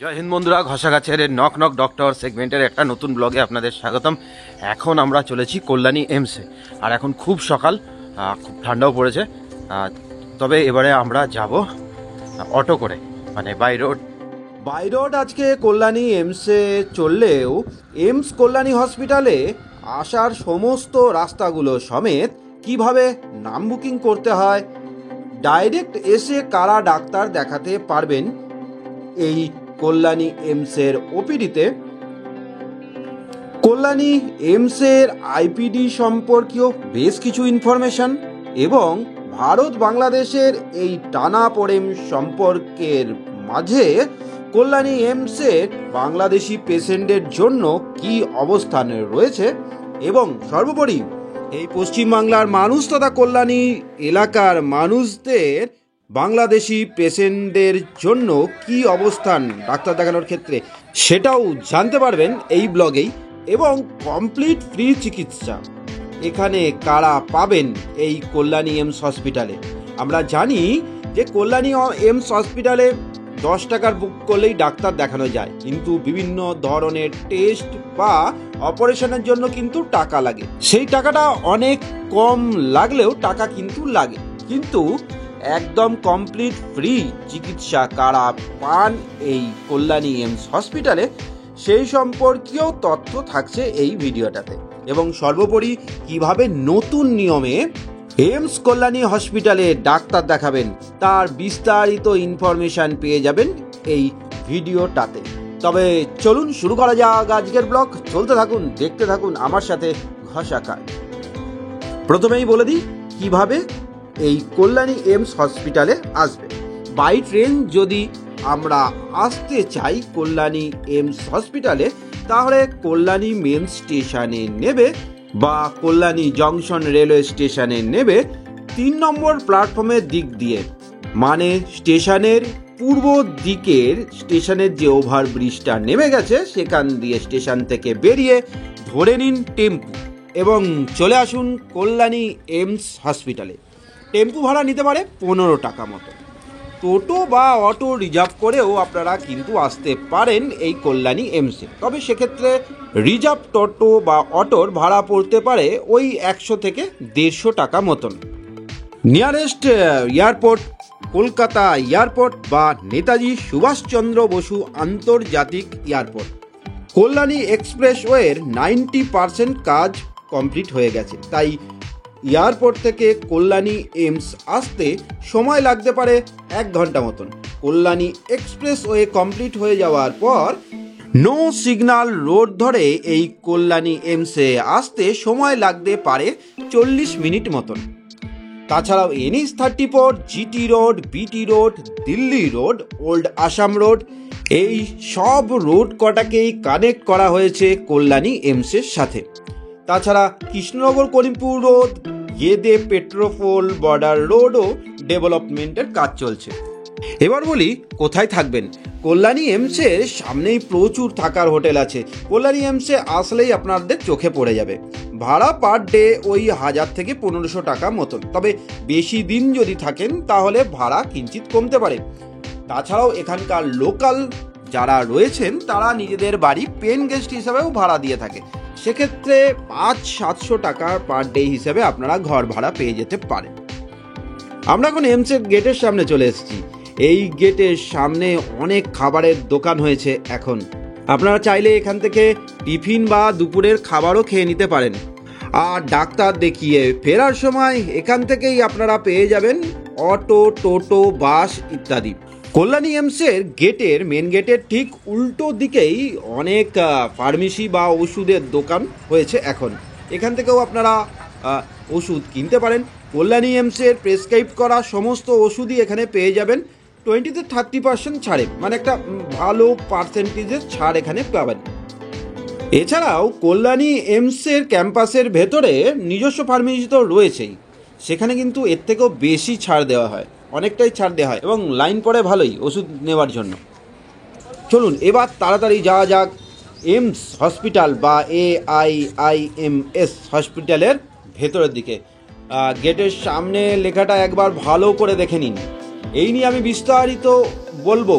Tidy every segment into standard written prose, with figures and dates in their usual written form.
জয় হিন্দ বন্ধুরা, ঘষাগাছের knock knock doctor সেগমেন্টের একটা নতুন ব্লগে আপনাদের স্বাগতম। এখন আমরা চলেছি কল্যাণী এমসে, আর এখন খুব সকাল, খুব ঠান্ডাও পড়েছে। তবে এবারে আমরা যাব অটো করে, মানে বাই রোড। আজকে কল্যাণী এমসে চললেও এমস কল্যাণী হসপিটালে আসার সমস্ত রাস্তাগুলো সমেত কিভাবে নাম বুকিং করতে হয়, ডাইরেক্ট এসে কারা ডাক্তার দেখাতে পারবেন এই কল্যাণী এমসের ওপিডিতে, কল্যাণী এমসের আইপিডি সম্পর্কীয় বেশ কিছু ইনফরমেশন এবং ভারত বাংলাদেশের এই টানাপোড়েন সম্পর্কের মাঝে কল্যাণী এমসের বাংলাদেশি পেশেন্টদের জন্য কি অবস্থান রয়েছে এবং সর্বোপরি এই পশ্চিমবাংলার মানুষ তথা কল্যাণী এলাকার মানুষদের বাংলাদেশি পেশেন্টদের জন্য কি অবস্থান ডাক্তার দেখানোর ক্ষেত্রে, সেটাও জানতে পারবেন এই ব্লগেই। এবং কমপ্লিট ফ্রি চিকিৎসা এখানে কারা পাবেন এই কল্যাণী এমস হসপিটালে। আমরা জানি যে কল্যাণী এমস হসপিটালে 10 টাকার বুক করলেই ডাক্তার দেখানো যায়, কিন্তু বিভিন্ন ধরনের টেস্ট বা অপারেশনের জন্য কিন্তু টাকা লাগে। সেই টাকাটা অনেক কম লাগলেও টাকা কিন্তু লাগে, কিন্তু একদম কমপ্লিট ফ্রি চিকিৎসা কারা পান এই কল্যাণী এমস হসপিটালে, সেই সম্পর্কেও তথ্য থাকছে এই ভিডিওটাতে। এবং সর্বোপরি কিভাবে নতুন নিয়মে এমস কল্যাণী হসপিটালে ডাক্তার দেখাবেন তার বিস্তারিত ইনফরমেশন পেয়ে যাবেন এই ভিডিওটাতে। তবে চলুন শুরু করা যাক আজকের ব্লগ। চলতে থাকুন, দেখতে থাকুন আমার সাথে ঘষাকার। প্রথমেই বলে দিই কিভাবে এই কল্যাণী এমস হসপিটালে আসবে। বাই ট্রেন যদি আমরা আসতে চাই কল্যাণী এমস হসপিটালে, তাহলে কল্যাণী মেন স্টেশনে নেবে বা কল্যাণী জংশন রেলওয়ে স্টেশনে নেবে 3 নম্বর প্ল্যাটফর্মের দিক দিয়ে, মানে স্টেশনের পূর্ব দিকের স্টেশনের যে ওভারব্রিজটা নেমে গেছে সেখান দিয়ে স্টেশন থেকে বেরিয়ে ধরে নিন টেম্পু এবং চলে আসুন কল্যাণী এমস হসপিটালে। টেম্পু ভাড়া নিতে পারে 15 টাকা মতো। টোটো বা অটো রিজার্ভ করেও আপনারা কিন্তু আসতে পারেন এই কল্যাণী এমসে। তবে সেক্ষেত্রে রিজার্ভ টোটো বা অটোর ভাড়া পড়তে পারে ওই 100 থেকে 150 টাকা মতন। নিয়ারেস্ট এয়ারপোর্ট কলকাতা এয়ারপোর্ট বা নেতাজি সুভাষচন্দ্র বসু আন্তর্জাতিক এয়ারপোর্ট। কল্যাণী এক্সপ্রেসওয়ের 90% কাজ কমপ্লিট হয়ে গেছে, তাই এয়ারপোর্ট থেকে কল্যাণী এমস আসতে সময় লাগতে পারে 1 ঘন্টা মতন। কল্যাণী এক্সপ্রেসওয়ে কমপ্লিট হয়ে যাওয়ার পর নো সিগন্যাল রোড ধরে এই কল্যাণী এমসে আসতে সময় লাগতে পারে 40 মিনিট মতন। তাছাড়াও NH 34, GT road, BT road, Delhi road, old Assam road, এই সব রোড কটাকেই কানেক্ট করা হয়েছে কল্যাণী এমসের সাথে। তাছাড়া কৃষ্ণনগর করিমপুর রোড, গেদে পেট্রোপোল বর্ডার রোডও ডেভেলপমেন্টের কাজ চলছে। এবার বলি কোথায় থাকবেন। কল্যাণী এমসের সামনেই প্রচুর থাকার হোটেল আছে। কল্যাণী এমসে আসলেই আপনাদের চোখে পড়ে যাবে। ভাড়া পার ডে ওই 1000 থেকে 1500 টাকা মতন। তবে বেশি দিন যদি থাকেন তাহলে ভাড়া কিঞ্চিত কমতে পারে। তাছাড়াও এখানকার লোকাল যারা রয়েছেন তারা নিজেদের বাড়ি পেন গেস্ট হিসাবেও ভাড়া দিয়ে থাকে। সেক্ষেত্রে 500-700 টাকা পার ডে হিসেবে আপনারা ঘর ভাড়া পেয়ে যেতে পারেন। আমরা এখন এমসের গেটের সামনে চলে এসেছি। এই গেটের সামনে অনেক খাবারের দোকান হয়েছে এখন। আপনারা চাইলে এখান থেকে টিফিন বা দুপুরের খাবারও খেয়ে নিতে পারেন। আর ডাক্তার দেখিয়ে ফেরার সময় এখান থেকেই আপনারা পেয়ে যাবেন অটো, টোটো, বাস ইত্যাদি। কল্যাণী এমসের গেটের মেন গেটের ঠিক উল্টো দিকেই অনেক ফার্মেসি বা ওষুধের দোকান হয়েছে এখন। এখান থেকেও আপনারা ওষুধ কিনতে পারেন। কল্যাণী এমসের প্রেসক্রাইব করা সমস্ত ওষুধই এখানে পেয়ে যাবেন 20-30% ছাড়ে, মানে একটা ভালো পার্সেন্টেজের ছাড় এখানে পাবেন। এছাড়াও কল্যাণী এমসের ক্যাম্পাসের ভেতরে নিজস্ব ফার্মেসি তো রয়েছেই, সেখানে কিন্তু এর থেকেও বেশি ছাড় দেওয়া হয়, অনেকটাই ছাড় দেওয়া হয় এবং লাইন পড়ে ভালোই ওষুধ নেওয়ার জন্য। চলুন এবার তাড়াতাড়ি যাওয়া যাক এমস হসপিটাল বা AIIMS হসপিটালের ভেতরের দিকে। গেটের সামনে লেখাটা একবার ভালো করে দেখে নিন। এই নিয়ে আমি বিস্তারিত বলবো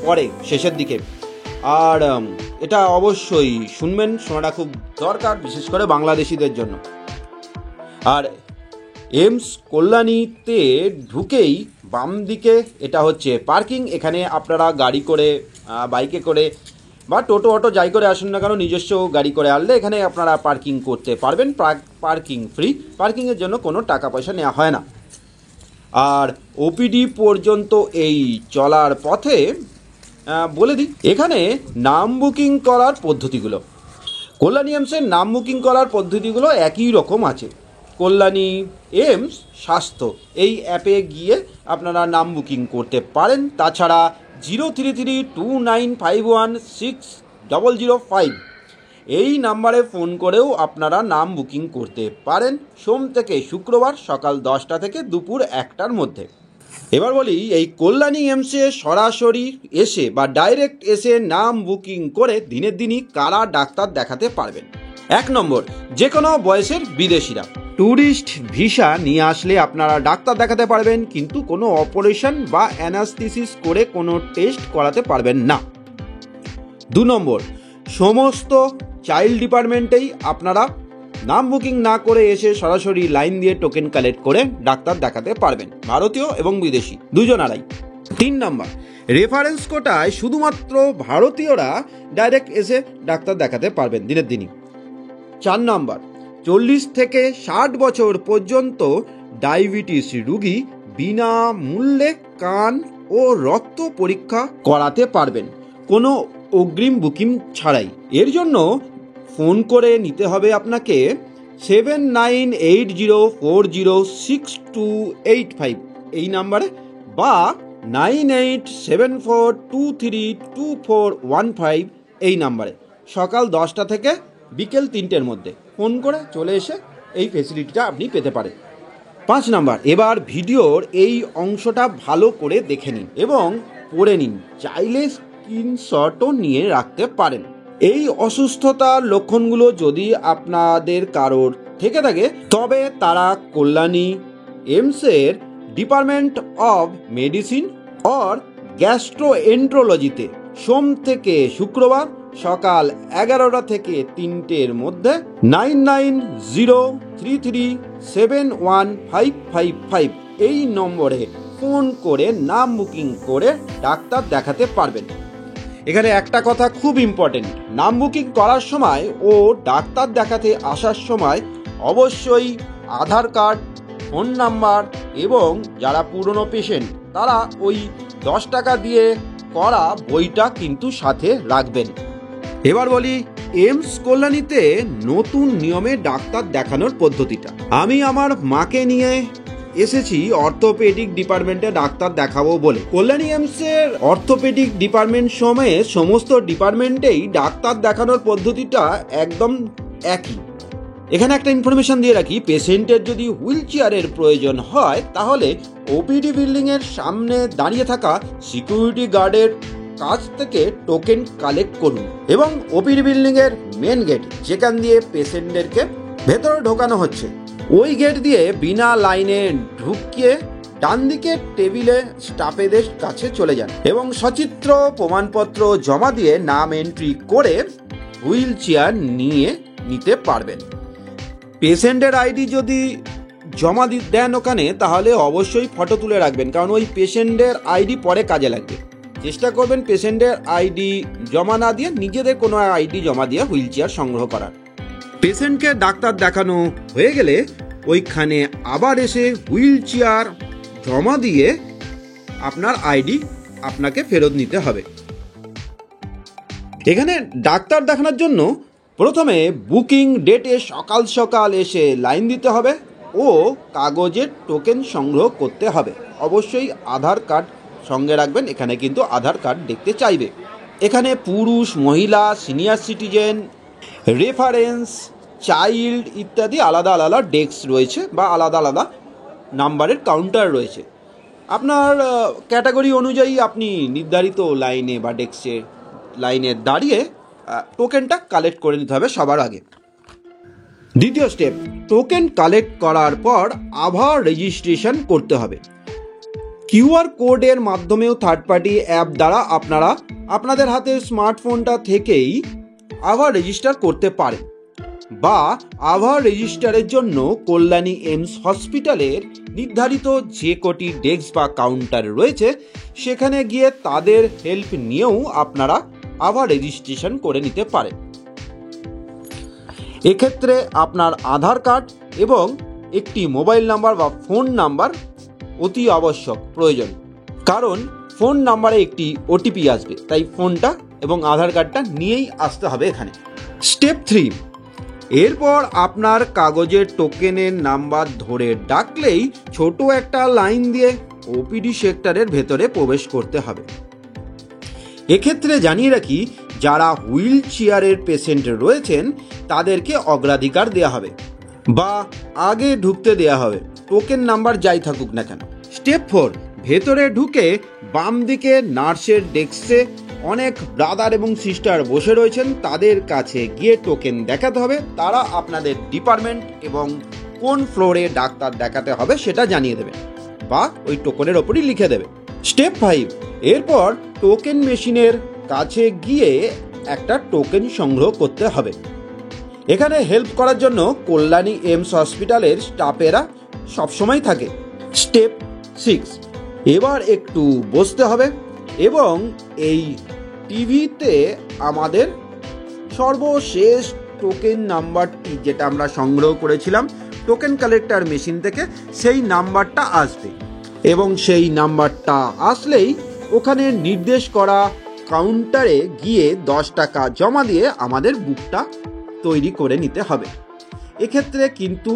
পরে শেষের দিকে। আর এটা অবশ্যই শুনবেন, শোনাটা খুব দরকার, বিশেষ করে বাংলাদেশিদের জন্য। আর এইমস কল্যাণীতে ঢুকেই বাম দিকে এটা হচ্ছে পার্কিং। এখানে আপনারা গাড়ি করে, বাইকে করে বা টোটো অটো যাই করে আসুন না কেন, নিজস্ব গাড়ি করে আনলে এখানে আপনারা পার্কিং করতে পারবেন। পার্কিং ফ্রি, পার্কিংয়ের জন্য কোনো টাকা পয়সা নেওয়া হয় না। আর ওপিডি পর্যন্ত এই চলার পথে বলে দিই, এখানে নাম বুকিং করার পদ্ধতিগুলো, কল্যাণী এইমসের নাম বুকিং করার পদ্ধতিগুলো একই রকম আছে। কল্যাণী এইমস স্বাস্থ্য এই অ্যাপে গিয়ে আপনারা নাম বুকিং করতে পারেন। তাছাড়া 033295160005 এই নাম্বারে ফোন করেও আপনারা নাম বুকিং করতে পারেন, সোম থেকে শুক্রবার সকাল 10টা থেকে দুপুর 1টার মধ্যে। এবার বলি, এই কল্যাণী এইমসে সরাসরি এসে বা ডাইরেক্ট এসে নাম বুকিং করে দিনের দিনই কারা ডাক্তার দেখাতে পারবেন। 1 নম্বর, যে কোনো বয়সের বিদেশিরা। ট্যুরিস্ট ভিসা নিয়ে আসলে আপনারা ডাক্তার দেখাতে পারবেন, কিন্তু কোনো অপারেশন বা অ্যানাস্থেসিস করে কোনো টেস্ট করাতে পারবেন না। 2 নম্বর, সমস্ত চাইল্ড ডিপার্টমেন্টেই আপনারা নাম বুকিং না করে এসে সরাসরি লাইন দিয়ে টোকেন কালেক্ট করে ডাক্তার দেখাতে পারবেন, ভারতীয় এবং বিদেশি দুজনারাই। 3 নম্বর, রেফারেন্স কোটায় শুধুমাত্র ভারতীয়রা ডাইরেক্ট এসে ডাক্তার দেখাতে পারবেন দিনের দিনই। 4 নম্বর, 40 থেকে 60 বছর পর্যন্ত ডায়াবেটিস রোগী বিনামূল্যে কান ও রক্ত পরীক্ষা করাতে পারবেন, কোনো অগ্রিম বুকিং ছাড়াই। এর জন্য ফোন করে নিতে হবে আপনাকে 7980406285 এই নাম্বারে, বা 9874232415 এই নাম্বারে, সকাল 10টা থেকে বিকেল 3টের মধ্যে ফোন করে চলে এসে এই ফেসিলিটিটা আপনি পেতে পারেন। 5 নাম্বার, এবার ভিডিওর এই অংশটা ভালো করে দেখে নিন এবং পড়ে নিন, চাইলে স্ক্রিনশটও নিয়ে রাখতে পারেন। এই অসুস্থতার লক্ষণগুলো যদি আপনাদের কারোর থেকে থাকে, তবে তারা কল্যাণী এইমসের ডিপার্টমেন্ট অফ মেডিসিন অর গ্যাস্ট্রোএন্ট্রোলজিতে সোম থেকে শুক্রবার সকাল 11টা থেকে 3টের মধ্যে 9903371555 এই নম্বরে ফোন করে নাম বুকিং করে ডাক্তার দেখাতে পারবেন। এখানে একটা কথা খুব ইম্পর্টেন্ট, নাম বুকিং করার সময় ও ডাক্তার দেখাতে আসার সময় অবশ্যই আধার কার্ড, ফোন নাম্বার এবং যারা পুরনো পেশেন্ট তারা ওই 10 টাকা দিয়ে করা বইটা কিন্তু সাথে রাখবেন। এবার বলি, এইমস কল্যাণীতে নতুন নিয়মে ডাক্তার দেখানোর পদ্ধতিটা। আমি আমার মাকে নিয়ে এসেছি অর্থোপেডিক ডিপার্টমেন্টে ডাক্তার দেখাবো বলে। কল্যাণী এইমসের অর্থোপেডিক ডিপার্টমেন্ট সময়ে সমস্ত ডিপার্টমেন্টেই ডাক্তার দেখানোর পদ্ধতিটা একদম একই। এখানে একটা ইনফরমেশন দিয়ে রাখি, পেশেন্টের যদি হুইল চেয়ারের প্রয়োজন হয় তাহলে ওপিডি বিল্ডিংয়ের সামনে দাঁড়িয়ে থাকা সিকিউরিটি গার্ডের কাছ থেকে টোকেন কালেক্ট করুন এবং ওপিডি বিল্ডিংয়ের মেন গেট, যেখান দিয়ে পেশেন্টদেরকে ভেতরে ঢোকানো হচ্ছে, ওই গেট দিয়ে বিনা লাইনে ঢুকিয়ে ডান দিকে টেবিলে স্টাফেদের কাছে চলে যান এবং সচিত্র প্রমাণপত্র জমা দিয়ে নাম এন্ট্রি করে হুইল চেয়ার নিয়ে নিতে পারবেন। পেশেন্টের আইডি যদি জমা দেন ওখানে, তাহলে অবশ্যই ফটো তুলে রাখবেন, কারণ ওই পেশেন্টের আইডি পরে কাজে লাগবে। চেষ্টা করবেন পেশেন্টের আইডি জমা না দিয়ে নিজেদের কোনো আইডি জমা দিয়ে হুইল চেয়ার সংগ্রহ করার। পেশেন্টকে ডাক্তার দেখানো হয়ে গেলে ওইখানে আবার এসে হুইল চেয়ার জমা দিয়ে আপনার আইডি আপনাকে ফেরত নিতে হবে। এখানে ডাক্তার দেখানোর জন্য প্রথমে বুকিং ডেটে সকাল সকাল এসে লাইন দিতে হবে ও কাগজের টোকেন সংগ্রহ করতে হবে। অবশ্যই আধার কার্ড সঙ্গে রাখবেন, এখানে কিন্তু আধার কার্ড দেখতে চাইবে। এখানে পুরুষ, মহিলা, সিনিয়র সিটিজেন, রেফারেন্স, চাইল্ড ইত্যাদি আলাদা আলাদা ডেস্ক রয়েছে বা আলাদা আলাদা নাম্বারের কাউন্টার রয়েছে। আপনার ক্যাটাগরি অনুযায়ী আপনি নির্ধারিত লাইনে বা ডেস্কে লাইনে দাঁড়িয়ে টোকেনটা কালেক্ট করে নিতে হবে সবার আগে। দ্বিতীয় স্টেপ, টোকেন কালেক্ট করার পর আবার রেজিস্ট্রেশন করতে হবে। কিউআর কোডের মাধ্যমেও থার্ড পার্টি অ্যাপ দ্বারা আপনারা আপনাদের হাতের স্মার্টফোনটা থেকেই আধার রেজিস্টার করতে পারেন, বা আধার রেজিস্টারের জন্য কল্যাণী এইমস হসপিটালের নির্ধারিত যে কটি ডেস্ক বা কাউন্টার রয়েছে সেখানে গিয়ে তাদের হেল্প নিয়েও আপনারা আধার রেজিস্ট্রেশন করে নিতে পারেন। এক্ষেত্রে আপনার আধার কার্ড এবং একটি মোবাইল নাম্বার বা ফোন নাম্বার অতি আবশ্যক প্রয়োজন, কারণ ফোন নাম্বারে একটি ওটিপি আসবে, তাই ফোনটা এবং আধার কার্ডটা নিয়েই আসতে হবে এখানে। স্টেপ 3, এরপর আপনার কাগজের টোকেনের নাম্বার ধরে ডাকলেই ছোট একটা লাইন দিয়ে ওপিডি সেক্টরের ভেতরে প্রবেশ করতে হবে। এক্ষেত্রে জানিয়ে রাখি, যারা হুইল চেয়ারের পেশেন্ট রয়েছেন তাদেরকে অগ্রাধিকার দেওয়া হবে বা আগে ঢুকতে দেওয়া হবে, টোকেন নাম্বার যাই থাকুক না কেন। স্টেপ 4, ভেতরে ঢুকে বাম দিকে নার্সের ডেস্কে অনেক ব্রাদার এবং সিস্টার বসে রয়েছেন, তাদের কাছে গিয়ে টোকেন দেখাতে হবে। তারা আপনাদের ডিপার্টমেন্ট এবং কোন ফ্লোরে ডাক্তার দেখাতে হবে সেটা জানিয়ে দেবে বা ওই টোকেনের ওপরই লিখে দেবে। স্টেপ 5, এরপর টোকেন মেশিনের কাছে গিয়ে একটা টোকেন সংগ্রহ করতে হবে। এখানে হেল্প করার জন্য কল্যাণী এইমস হসপিটালের স্টাফেরা সবসময় থাকে। স্টেপ 6, এবার একটু বসতে হবে এবং এই টিভিতে আমাদের সর্বশেষ টোকেন নাম্বারটি যেটা আমরা সংগ্রহ করেছিলাম টোকেন কালেক্টর মেশিন থেকে, সেই নাম্বারটা আসবে এবং সেই নাম্বারটা আসলেই ওখানে নির্দেশ করা কাউন্টারে গিয়ে 10 টাকা জমা দিয়ে আমাদের বুকটা তৈরি করে নিতে হবে। এক্ষেত্রে কিন্তু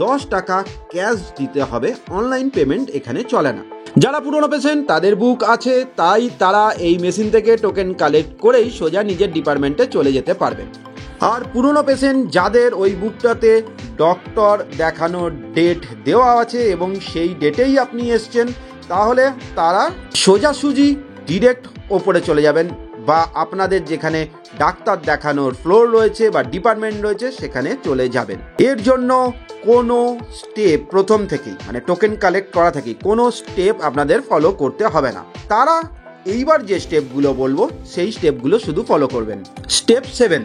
10 টাকা ক্যাশ দিতে হবে, অনলাইন পেমেন্ট এখানে চলে না। যারা পুরনো পেশেন্ট তাদের বুক আছে, তাই তারা এই মেশিন থেকে টোকেন কালেক্ট করেই সোজা নিজের ডিপার্টমেন্টে চলে যেতে পারবেন। আর পুরনো পেশেন্ট যাদের ওই বুকটাতে ডক্টর দেখানোর ডেট দেওয়া আছে এবং সেই ডেটেই আপনি এসছেন, তাহলে তারা সোজাসুজি ডিরেক্ট ওপরে চলে যাবেন বা আপনাদের যেখানে ডাক্তার দেখানোর ফ্লোর রয়েছে বা ডিপার্টমেন্ট রয়েছে সেখানে চলে যাবেন। এর জন্য কোনো স্টেপ প্রথম থেকেই, মানে টোকেন কালেক্ট করা থেকেই কোনো স্টেপ আপনাদের ফলো করতে হবে না। তারা এইবার যে স্টেপগুলো বলবো সেই স্টেপগুলো শুধু ফলো করবেন। স্টেপ 7,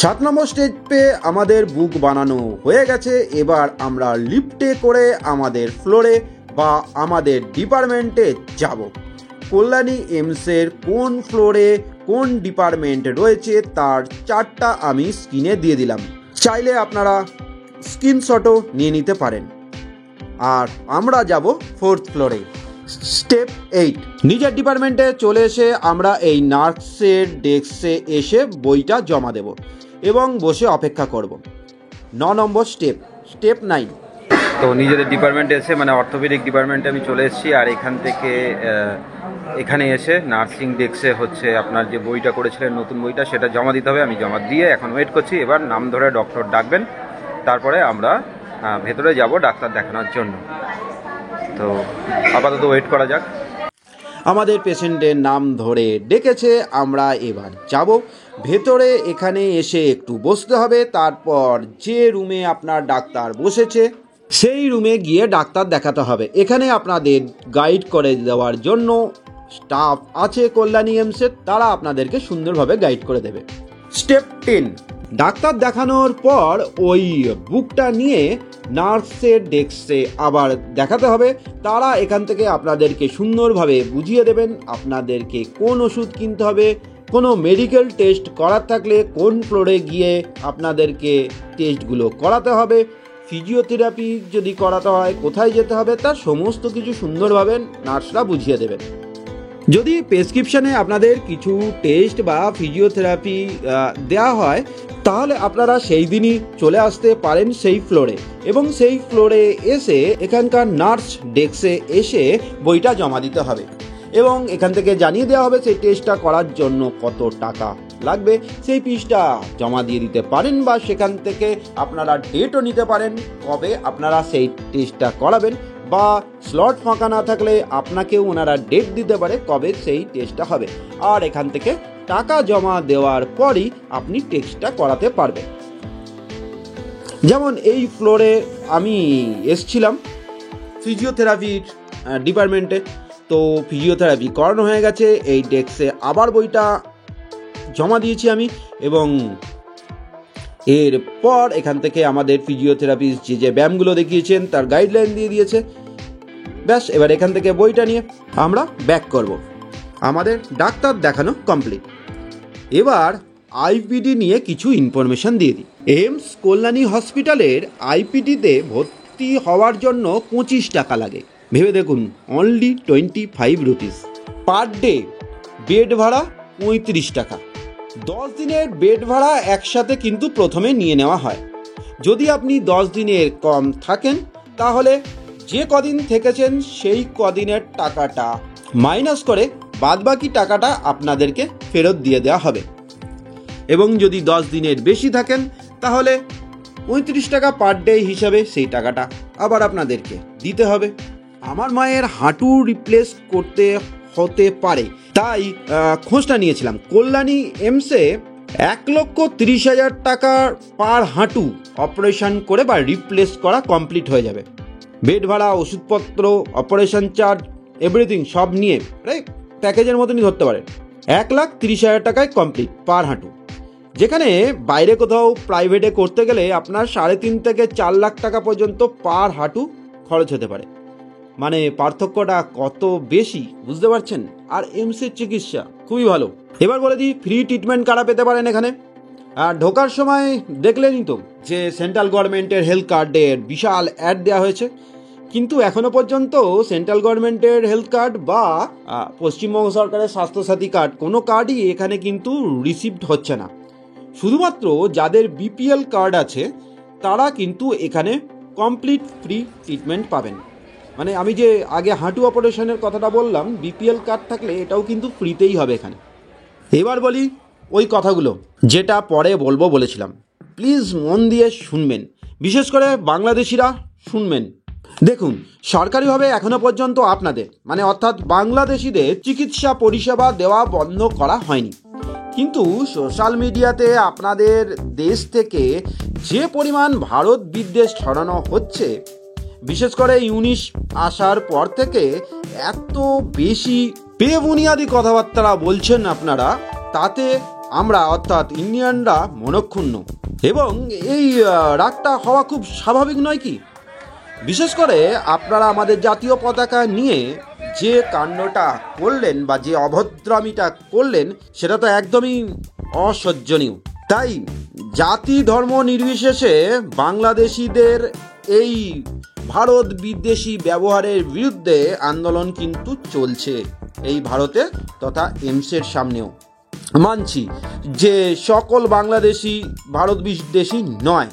7 নম্বর স্টেপে আমাদের বুক বানানো হয়ে গেছে। এবার আমরা লিফটে করে আমাদের ফ্লোরে বা আমাদের ডিপার্টমেন্টে যাব। কল্যাণী এইমসের কোন ফ্লোরে কোন ডিপার্টমেন্ট রয়েছে তার চার্টটা আমি স্ক্রিনে দিয়ে দিলাম, চাইলে আপনারা স্ক্রিনশটও নিয়ে নিতে পারেন। আর আমরা যাব 4th ফ্লোরে। স্টেপ 8, নিজের ডিপার্টমেন্টে চলে এসে আমরা এই নার্সের ডেস্কে এসে বইটা জমা দেব এবং বসে অপেক্ষা করব। 9 নম্বর স্টেপ, স্টেপ 9। তো নিজেদের ডিপার্টমেন্টে এসে, মানে অর্থোপেডিক ডিপার্টমেন্টে আমি চলে এসেছি। আর এখান থেকে এখানে এসে নার্সিং ডেস্কে হচ্ছে আপনার যে বইটা করেছিলেন নতুন বইটা, সেটা জমা দিতে হবে। আমি জমা দিয়ে এখন ওয়েট করছি। এবার নাম ধরে ডক্টর ডাকবেন, তারপরে আমরা ভেতরে যাব ডাক্তার দেখানোর জন্য। তো আপাতত ওয়েট করা যাক। আমাদের পেশেন্টের নাম ধরে ডেকেছে, আমরা এবার যাব ভেতরে। এখানে এসে একটু বসতে হবে, তারপর যে রুমে আপনার ডাক্তার বসেছে সেই রুমে গিয়ে ডাক্তার দেখাতে হবে। এখানে আপনাদের গাইড করে দেওয়ার জন্য স্টাফ আছে কল্যাণী এইমসের, তারা আপনাদেরকে সুন্দরভাবে গাইড করে দেবে। স্টেপ 10, ডাক্তার দেখানোর পর ওই বুকটা নিয়ে নার্সের ডেস্কে আবার দেখাতে হবে। তারা এখান থেকে আপনাদেরকে সুন্দরভাবে বুঝিয়ে দেবেন আপনাদেরকে কোন ওষুধ কিনতে হবে, কোনো মেডিকেল টেস্ট করার থাকলে কোন ফ্লোরে গিয়ে আপনাদেরকে টেস্টগুলো করাতে হবে, ফিজিওথেরাপি যদি করাতে হয় কোথায় যেতে হবে, তার সমস্ত কিছু সুন্দরভাবে নার্সরা বুঝিয়ে দেবেন। যদি প্রেসক্রিপশানে আপনাদের কিছু টেস্ট বা ফিজিওথেরাপি দেওয়া হয় তাহলে আপনারা সেই দিনই চলে আসতে পারেন সেই ফ্লোরে এবং সেই ফ্লোরে এসে এখানকার নার্স ডেস্কে এসে বইটা জমা দিতে হবে এবং এখান থেকে জানিয়ে দেওয়া হবে সেই টেস্টটা করার জন্য কত টাকা লাগবে। সেই ফিসটা জমা দিয়ে দিতে পারেন বা সেখান থেকে আপনারা ডেটও নিতে পারেন কবে আপনারা সেই টেস্টটা করাবেন, বা স্লট ফাঁকা না থাকলে আপনাকেও ওনারা ডেট দিতে পারে কবে সেই টেস্টটা হবে। আর এখান থেকে টাকা জমা দেওয়ার পরই আপনি টেস্টটা করাতে পারবেন। যেমন এই ফ্লোরে আমি এসছিলাম ফিজিওথেরাপির ডিপার্টমেন্টে, তো ফিজিওথেরাপি করানো হয়ে গেছে, এই ডেস্কে আবার বইটা জমা দিয়েছি আমি, এবং এরপর এখান থেকে আমাদের ফিজিওথেরাপিস্ট যে ব্যায়ামগুলো দেখিয়েছেন তার গাইডলাইন দিয়ে দিয়েছে। ব্যাস, এবার এখান থেকে বইটা নিয়ে আমরা ব্যাক করব। আমাদের ডাক্তার দেখানো কমপ্লিট। এবার আইপিডি নিয়ে কিছু ইনফরমেশন দিয়ে দিই। এইমস কল্যাণী হসপিটালের আইপিডিতে ভর্তি হওয়ার জন্য 25 টাকা লাগে। ভেবে দেখুন, only 25 rupees per day. Bed ভাড়া 35 টাকা। 10 দিনের বেড ভাড়া একসাথে কিন্তু প্রথমে নিয়ে নেওয়া হয়। যদি আপনি 10 দিনের কম থাকেন তাহলে যে কদিন থেকেছেন সেই কদিনের টাকাটা মাইনাস করে বাদবাকি টাকাটা আপনাদেরকে ফেরত দিয়ে দেওয়া হবে। এবং যদি 10 দিনের বেশি থাকেন তাহলে 35 টাকা পার ডে হিসাবে সেই টাকাটা আবার আপনাদেরকে দিতে হবে। আমার মায়ের হাঁটু রিপ্লেস করতে হতে পারে, তাই খোঁজটা নিয়েছিলাম। কল্যাণী এমসে 1,30,000 টাকার পার হাঁটু অপারেশন করে বা রিপ্লেস করা কমপ্লিট হয়ে যাবে। বেড ভাড়া, ওষুধপত্র, অপারেশন চার্জ, এভরিথিং সব নিয়ে প্রায় প্যাকেজের মতনই ধরতে পারেন। 1,30,000 টাকায় কমপ্লিট পার হাঁটু। যেখানে বাইরে কোথাও প্রাইভেটে করতে গেলে আপনার 3.5 থেকে 4 লাখ টাকা পর্যন্ত পার হাঁটু খরচ হতে পারে। মানে পার্থক্যটা কত বেশি বুঝতে পারছেন। আর এমসের চিকিৎসা খুবই ভালো। এবার বলে দিই ফ্রি ট্রিটমেন্ট কারা পেতে পারেন এখানে। আর ঢোকার সময় দেখলেনই তো যে সেন্ট্রাল গভর্নমেন্টের হেলথ কার্ডের বিশাল অ্যাড দেওয়া হয়েছে, কিন্তু এখনো পর্যন্ত সেন্ট্রাল গভর্নমেন্টের হেলথ কার্ড বা পশ্চিমবঙ্গ সরকারের স্বাস্থ্যসাথী কার্ড কোনো কার্ডই এখানে কিন্তু রিসিভড হচ্ছে না। শুধুমাত্র যাদের বিপিএল কার্ড আছে তারা কিন্তু এখানে কমপ্লিট ফ্রি ট্রিটমেন্ট পাবেন। মানে আমি যে আগে হাঁটু অপারেশনের কথাটা বললাম, বিপিএল কার্ড থাকলে এটাও কিন্তু ফ্রিতেই হবে এখানে। এবার বলি ওই কথাগুলো যেটা পরে বলবো বলেছিলাম। প্লিজ মন দিয়ে শুনবেন, বিশেষ করে বাংলাদেশিরা শুনবেন। দেখুন, সরকারিভাবে এখনো পর্যন্ত আপনাদের মানে অর্থাৎ বাংলাদেশিদের চিকিৎসা পরিষেবা দেওয়া বন্ধ করা হয়নি, কিন্তু সোশ্যাল মিডিয়াতে আপনাদের দেশ থেকে যে পরিমাণ ভারত বিদ্বেষ ছড়ানো হচ্ছে, বিশেষ করে ইউনিশ আসার পর থেকে এত বেশি বেবুনিয়াদি কথাবার্তা বলছেন আপনারা, তাতে আমরা অর্থাৎ ইন্ডিয়ানরা মনক্ষুণ্ণ। এবং এই রাগটা হওয়া খুব স্বাভাবিক নয় কি? বিশেষ করে আপনারা আমাদের জাতীয় পতাকা নিয়ে যে কাণ্ডটা করলেন বা যে অভদ্রামিটা করলেন, সেটা তো একদমই অসহ্যনীয়। তাই জাতি ধর্ম নির্বিশেষে বাংলাদেশিদের এই ভারত বিদ্বেষী ব্যবহারের বিরুদ্ধে আন্দোলন কিন্তু চলছে এই ভারতে তথা এমসের সামনেও। মানছি যে সকল বাংলাদেশি ভারত বিদ্বেষী নয়,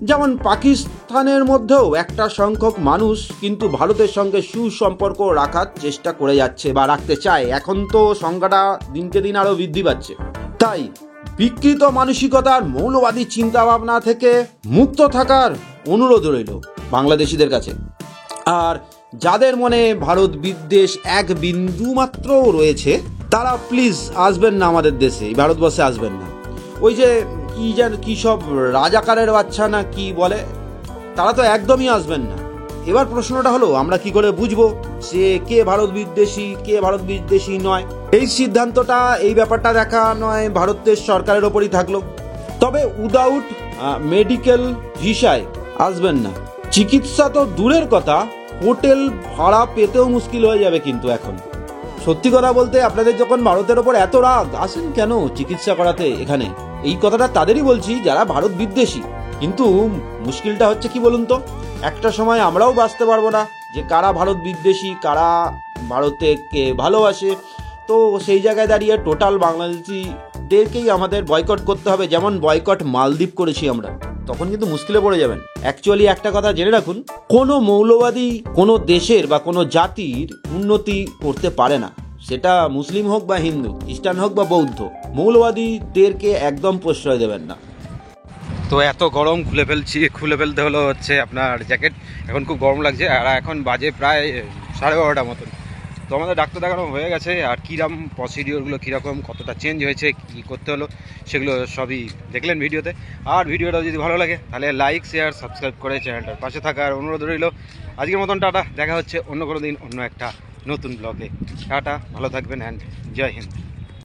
যেমন পাকিস্তানের মধ্যেও একটা সংখ্যক মানুষ কিন্তু ভারতের সঙ্গে সুসম্পর্ক রাখার চেষ্টা করে যাচ্ছে বা রাখতে চায়। এখন তো সংখ্যাটা দিনকে দিন আরও বৃদ্ধি পাচ্ছে। তাই বিকৃত মানসিকতার মৌলবাদী চিন্তাভাবনা থেকে মুক্ত থাকার অনুরোধ রইল বাংলাদেশিদের কাছে। আর যাদের মনে ভারত বিদ্বেষ এক বিন্দু মাত্র রয়েছে তারা প্লিজ আসবেন না আমাদের দেশে, ভারতবর্ষে আসবেন না। ওই যে কি সব রাজাকারের বাচ্চা না কি বলে, তারা তো একদমই আসবেন না। এবার প্রশ্নটা হলো, আমরা কি করে বুঝবো যে কে ভারত বিদ্বেষী কে ভারত বিদ্বেষী নয়? এই সিদ্ধান্তটা, এই ব্যাপারটা দেখা নয় ভারতের সরকারের ওপরই থাকলো। তবে উইদাউট মেডিকেল ভিসায় আসবেন না। চিকিৎসা তো দূরের কথা, হোটেল ভাড়া পেতেও মুশকিল হয়ে যাবে কিন্তু এখন। সত্যি কথা বলতে, আপনাদের যখন ভারতের ওপর এত রাগ, আসেন কেন চিকিৎসা করাতে এখানে? এই কথাটা তাদেরই বলছি যারা ভারত বিদ্বেষী। কিন্তু মুশকিলটা হচ্ছে কি বলুন তো, একটা সময় আমরাও বাঁচতে পারবো না যে কারা ভারত বিদ্বেষী কারা ভারতকে ভালোবাসে। তো সেই জায়গায় দাঁড়িয়ে টোটাল বাংলাদেশিদেরকেই আমাদের বয়কট করতে হবে, যেমন বয়কট মালদ্বীপ করেছি আমরা। তখন কিন্তু মুশকিলে পড়ে যাবেন। অ্যাকচুয়ালি একটা কথা জেনে রাখুন, কোনো মৌলবাদী কোনো দেশের বা কোনো জাতির উন্নতি করতে পারে না, সেটা মুসলিম হোক বা হিন্দু, খ্রিস্টান হোক বা বৌদ্ধ। মৌলবাদীদেরকে একদম প্রশ্রয় দেবেন না। তো এত গরম খুলে ফেলতে হলো হচ্ছে আপনার জ্যাকেট। এখন খুব গরম লাগছে, আর এখন বাজে প্রায় 12:30 মতন। তো আমাদের ডাক্তার দেখানো হয়ে গেছে, আর কীরকম প্রসিডিওরগুলো কীরকম কতটা চেঞ্জ হয়েছে, কী করতে হলো সেগুলো সবই দেখলেন ভিডিওতে। আর ভিডিওটা যদি ভালো লাগে তাহলে লাইক শেয়ার সাবস্ক্রাইব করে চ্যানেলটার পাশে থাকার অনুরোধ রইল। আজকের মতন টাটা, দেখা হচ্ছে অন্য কোনো দিন অন্য একটা নতুন ব্লগে। টাটা, ভালো থাকবেন অ্যান্ড জয় হিন্দ।